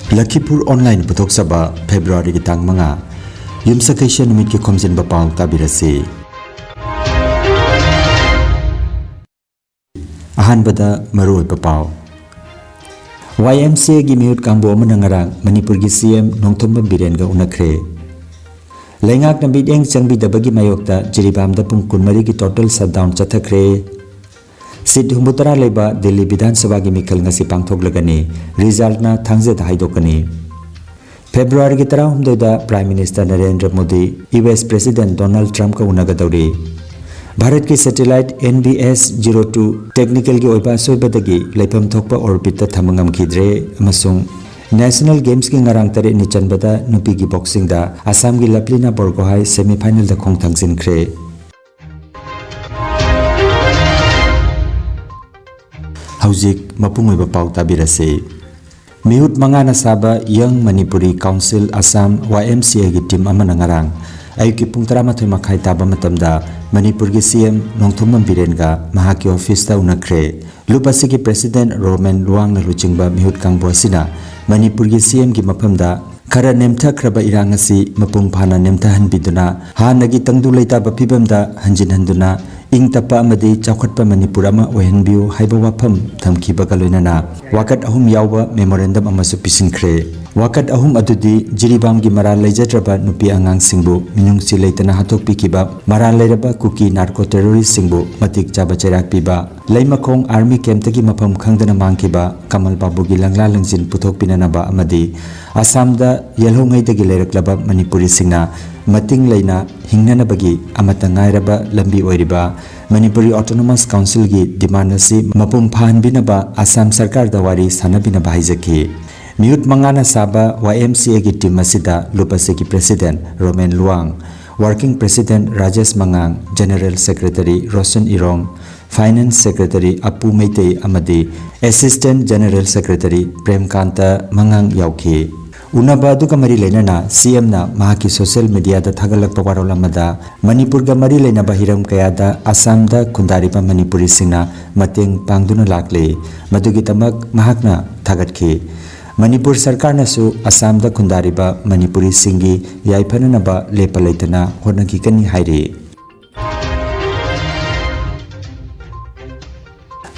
Lakhipuronline putok saba February ki tang manga yumsakaisha numit ki Khomjinba Pao tabirasi. Ahanbada maroi papao. YMCA gi miut kangbo manangarang Manipur gi CM nongthomba birenga unakre. Laingak na bideng changbi dabagi mayokta jiribamda pung kunmari ki total shutdown chathakre. Sit humbutara leba Delhi Vidhan Sabha gi mikal ngasi pangthok lagani result na thangje da haidokani. February ki tara humdoida Prime Minister Narendra Modi US President Donald Trump ka unagadawri. Bharat ki satellite NBS 02 technical ki oiba soibadagi laipam thokpa orbit ta thamangam khidre amasung National Games ki ngarang tare ni chanbada nupi gi boxing da Assam gi Laplina Borgohai semi final da khongthang sinkhre. Haujik mapung oiba pau tabirase. Mihut mangana saba Young Manipuri Council Assam YMCA gi team amana ngarang ayuki pung 13 makhai taba matamda Manipur gi CM nongthomam birenga mahaki office ta unakre. Lupasi ki President Roman Luang na luchingba mihut kangbo asina Manipur gi CM gi maphamda khara nemtha khraba irang asi mapung phana nemtha hanbiduna hanagi tangdu leita ba phibamda hanjin handuna ing tapa amadi chawkhatpa Manipur ama ohenbiu haiba wafam thamkhiba kaloinana wakat ahum yawba memorandum amasu pisinkhre. Wakat ahum adudi jiribam gi maral leijatraba nupi angang singbu minungsi leitana hatokpi kiba maral leiraba kuki narco terrorist singbu matik chaba cherak piba leimakong army camp tagi mafam khangdana mangkiba Kamal Babu gi langla langjin puthok pinanaba amadi Assamda yelhongai dagi leiraklaba Manipuri singna mating leina hingnanabagi amata ngairaba lambi oiriba Manipuri Autonomous Council gi demand asi mapum phanbinaba Assam Sarkar dawari sanabinaba haijaki. Mihut mangana saba YMCA gi team asida lupase ki President Roman Luang, Working President Rajesh Mangang, General Secretary Roshan Irom, Finance Secretary Apu Meitei amadi Assistant General Secretary Premkanta Mangang yauki. Unaba duka mari leinana CM na mahaki social media da thagalakpa warolamada Manipur ga mari leinaba hiram kayada Assam da khundariba Manipuri singna mateng pangduna lakle madugi tamak mahakna thagatkhi. Manipur Sarkar nasu Assam da khundariba Manipuri singi yaifananaba lepa leitana honaki kani hairi.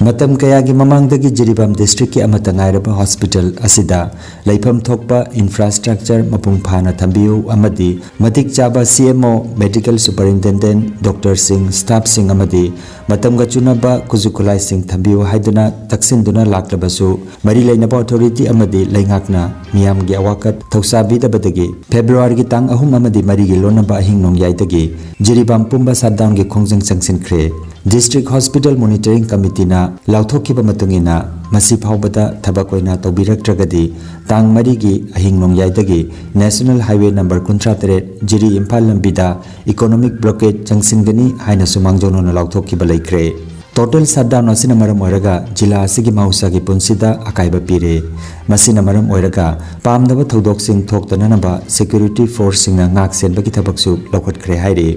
Matam kaya gi mamangdagi jiribam district ki amata ngairaba hospital asida laifam thokpa infrastructure mapung phana thambiu amadi matik chaba CMO medical superintendent Dr Singh staff sing amadi matam ga chunaba kujukulai sing thambiu haiduna taksinduna laklabasu mari leinaba authority amadi laingakna miyam gi awakat thausabi dabadagi February gi tang ahum amadi mari gi lonaba ahing nong yaidagi jiribam pumba shutdown gi khongjang changsin khre. District Hospital Monitoring Committee na lauthokiba matungina masi phawbada thabak oina tawbiraktragadi tang mari gi ahing nongyaidagi National Highway number 38 Jiri Imphal lambida economic blockade changsingani haina sumangjono na lauthokiba laikre. Total shutdown asina maram oiraga jila asigi mausa gi punsida akaiba pire. Masina maram oiraga pamdaba thodok thoktananaba security force singna ngak senbagi thabaksu lokhatkre hairi.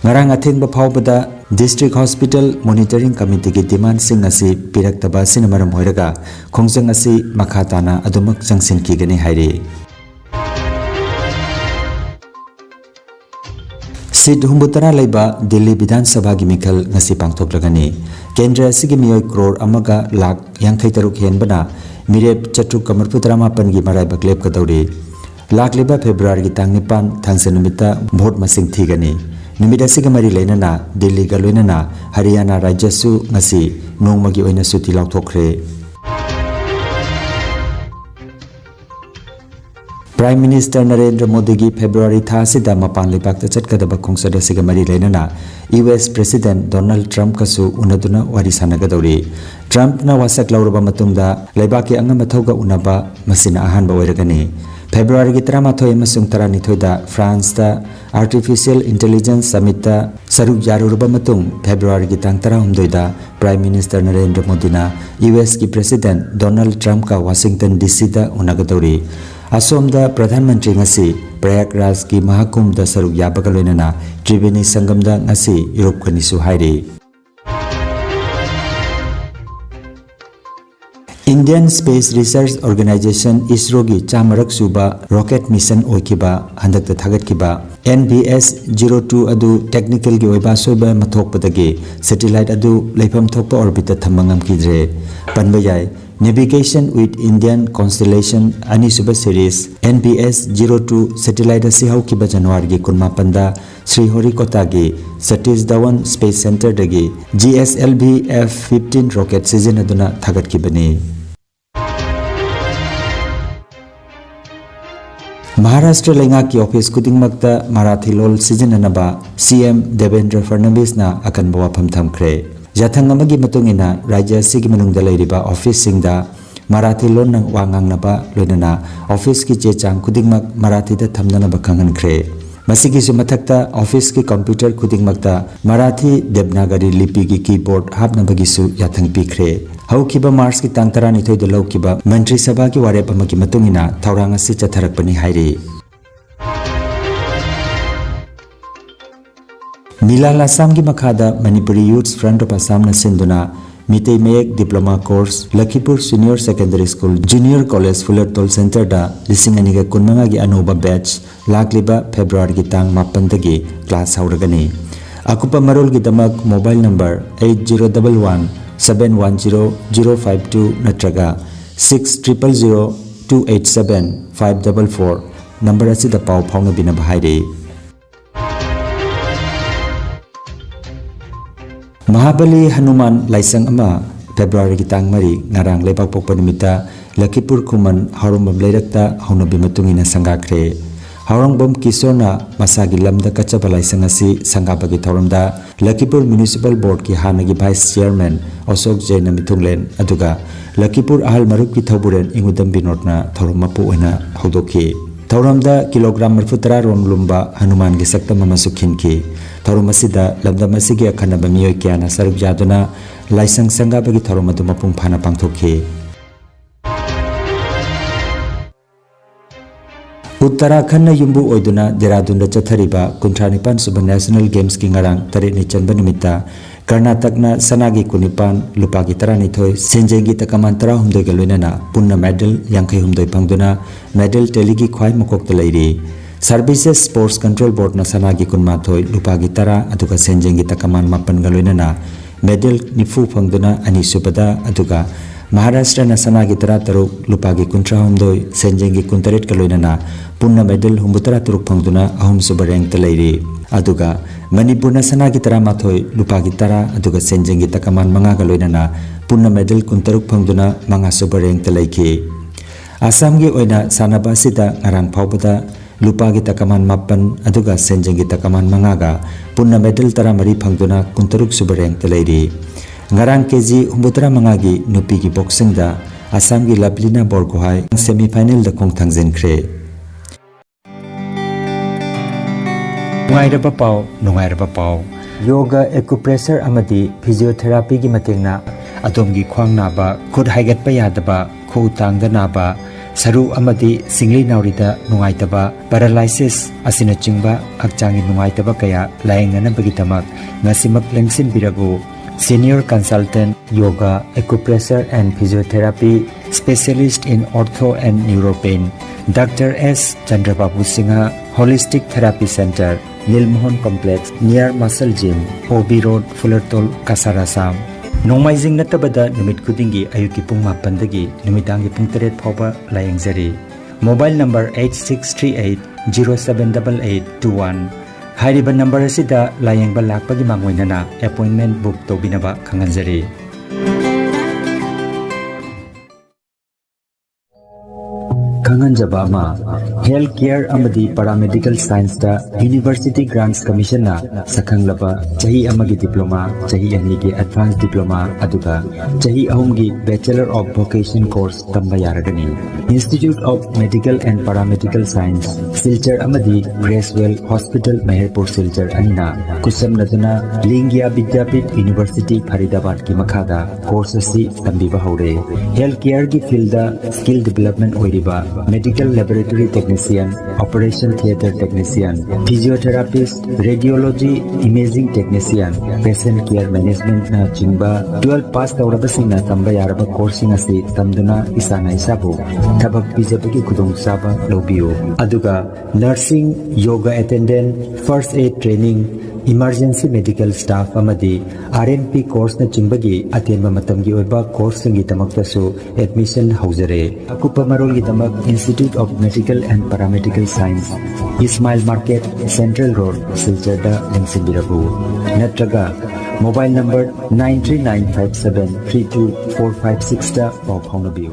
Ngarang athengba phawbada District Hospital Monitoring Committee ki demand sing asi piraktaba sinamaram hoiraga khongjang asi makhatana adumak changsin kigani hairi. Sit humbutara leiba Delhi Vidhan Sabha gi mikal ngasi pangthoklagani. Kendra asigi miyoi crore amaga lakh 53 henbana mirep chatruk kamarputra mapan gi marai baklep kadawri. Lakh leba February gi tang nipan thangsa numita vote masing thigani. Numida siga mari leinana Delhi ga loinana Haryana Rajyasu ngasi nongmagi oina suti lauthokre. Prime Minister Narendra Modi gi February tha sida mapan lebak ta chatkadaba khongsada siga mari leinana US President Donald Trump kasu unaduna wari sanagadawri. Trump na wasak lauraba matungda leibaki angama thauga unaba masina ahanba oiragani. February ki 13 amasung 12 da France da Artificial Intelligence Summit da saruk yarurba matung February ki tang 12 da Prime Minister Narendra Modi na US ki President Donald Trump ka Washington DC da unagadawri. Asom da Pradhan Mantri ngasi Prayagraj ki Mahakumbh da saruk yabaga loinana Triveni Sangam da ngasi Europe kanisu hairi. Indian Space Research Organization ISRO gi chamarak suba rocket mission oikiba handakta thagatkiba NBS 02 adu technical gi oiba soiba mathokpadagi satellite adu leifam thokpa orbit thamangam kidre panbayai Navigation with Indian Constellation Ani Suba Series NBS 02 satellite asi haukiba January gi kunma panda Sriharikota gi Satish Dhawan Space Center dagi GSLV F-15 rocket season aduna thagatkibani. Maharashtra Lengaki Office Kudingmakta Marathi Lol season anaba CM Devendra Fadnavis na akan bawa phamthamkre. Jathang amagi matungina Rajya Sigi manungda leiriba office singda Marathi lon nang wangang naba loinana office ki chechang kudingmak Marathi da thamnana bakhangan kre. Masigi su mathakta office ki computer kudingmakta Marathi Devanagari lipi ki keyboard hapna bagi su yathang pikre. Haukiba Mars ki tangtara nithoi da laukiba Mantri Sabha ki warep amagi matungina thaurang asi chatharakpani hairi. Milal Assam ki makhada Manipuri Youth Front of Assam na sinduna Mitei Mayek Diploma Course Lakhipur Senior Secondary School Junior College Fullertol Center da Lisingani kunmanga gi anoba batch lakliba February ki tang 8 dagi class hauragani. Akupa marol gi damak mobile number 8011-710-052 natraga 6000-287-544 number asida pau phauna bina bahairi. Mahabali Hanuman Laisang Ama February ki tang mari ngarang lebak pokpa nimita Lakhipur Kuman Haurongbam Leirakta Haunabi matungina sangakre. Haurongbam Kisona Masagi Lamda Kachaba Laisang asi sangabagi thauramda Lakhipur Municipal Board ki hanagi Vice Chairman Osok Jaina mitunglen aduga Lakhipur Ahal Marup ki thauburen ingudam binotna thaurammapu oina haudoki. Thauramda kilogram 40 rom lumba Hanuman gi sakta mama sukhinki. Thaurumasida lamdamasigi akhanaba miyoi kyana saruk jaduna laisang sangabagi thaurumadu mapung phana pangthokhi. Uttarakhand na yumbu oiduna Dehradun da chathariba 39 suba National Games ki ngarang tarit ni chanba nimita Karnataka na sanagi kunipan lupagi 12 senjengi takaman 13 ga loinana punna medal 52 phangduna medal teligi khwai makokta leiri. Services Sports Control Board na sanagi kunmathoi lupagi 10 aduga senjengi takaman 8 ga loinana medal nifu phangduna ani subada aduga Maharashtra na sanagi 13 lupagi 13 senjengi 13 ga loinana punna medal 13 phangduna ahum suba rank ta leiri. Aduga Manipur na sanagi 13 lupagi 10 aduga senjengi takaman 5 ga loinana punna medal 13 phangduna 5 suba rank ta leiki. Assam gi oina sanaba sida ngarang phawbada lupagi takaman 8 aduga senjengi takaman 5 ga punna medal 13 phangduna 13 suba rank ta leiri. Ngarang keji 65 gi nupi gi boxing da Assam gi Lablina Borgohai semi final da khong thangjen khre. Nungairaba pau yoga acupressure amadi physiotherapy gi matengna adomgi khwang naba khud haigatpa yadaba khu tangda naba saru amadi singli naurida nungaitaba paralysis asina chingba akchangi nungaitaba kaya laengana bagi tamak ngasimak lengsin biragu Senior Consultant Yoga Acupressure and Physiotherapy Specialist in Ortho and Neuropain Dr. S. Chandrababu Singha Holistic Therapy Center Nilmohon Complex near Muscle Gym OB Road Fullertol Kasarasam Nomaizing natabada numit kudingi ayuki pung 8 dagi numitangi pung 3 phawba layengjari. Mobile number 8638078821 Hairiba number asida layengba lakpagi mangoinana appointment book tobinaba khanganjari. Khanganjaba ma Healthcare amadi Paramedical Science da University Grants Commission na sakhanglaba chahi amagi diploma chahi anigi advanced diploma aduga chahi ahumgi Bachelor of Vocational course tamba yaragani. Institute of Medical and Paramedical Science Silchar amadi Gracewell Hospital Meherpur Silchar anina kusam naduna Lingya Vidyapit University Faridabad ki makhada course asi tambiba haure. Healthcare ki field da skill development oiriba medical laboratory technician, operation theater technician, physiotherapist, radiology imaging technician, patient care management na chingba 12 pass tawrabasing na tamba yaraba coursing asi tamduna isana isabu thabak pijabagi khudong saba lobiyo aduga nursing, yoga attendant, first aid training, emergency medical staff amadi RNP course na chingbagi atenba matamgi oiba course ngi tamaktasu admission haujare akupa marol gi tamak Institute of Medical and Paramedical Science Ismail Market Central Road Silchada Lengsimbirabu natraga mobile number 939573245 da pau phaunabiyo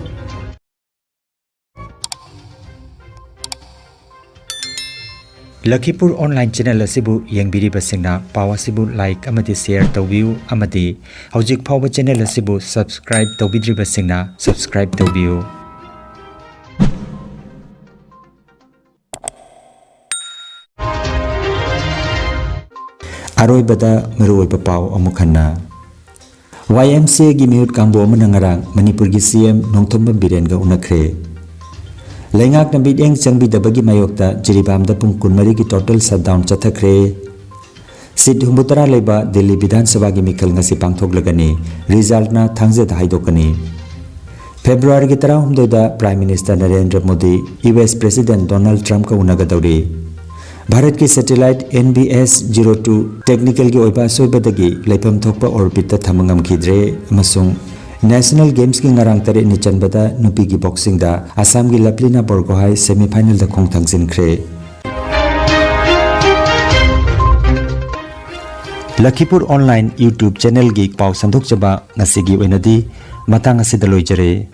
Lakhipur online channel asibu yengbiri basingna pawa sibu like amadi share tawbiu amadi hojik phawa channel asibu subscribe tawbidri basingna subscribe tawbiu aroi bada meroi papaw amukhanna YMCA gi mihut kangbo manangarang Manipur gi CM Nongthomba Biren ga unakhre Lengak na bideng changbi dabagi mayokta jiribam da pung kunmari ki total shutdown chathakre sit humbutara leba Delhi Vidhan Sabha gi mikal ngasi pangthok lagani result na thangje da haidokani February gi tara humdoida Prime Minister Narendra Modi US President Donald Trump ka unaga dawri Bharat ki satellite NBS 02 technical gi oiba soibadagi leipam thokpa orbit ta thamangam khidre amasung National Games ki ngarang tare ni chanbada nupi gi boxing da Assam gi Laplina Borgohai semi final da khongthang jinkhre Lakhipur online YouTube channel gi paw sandok chaba ngasi gi oinadi matang asi da loijare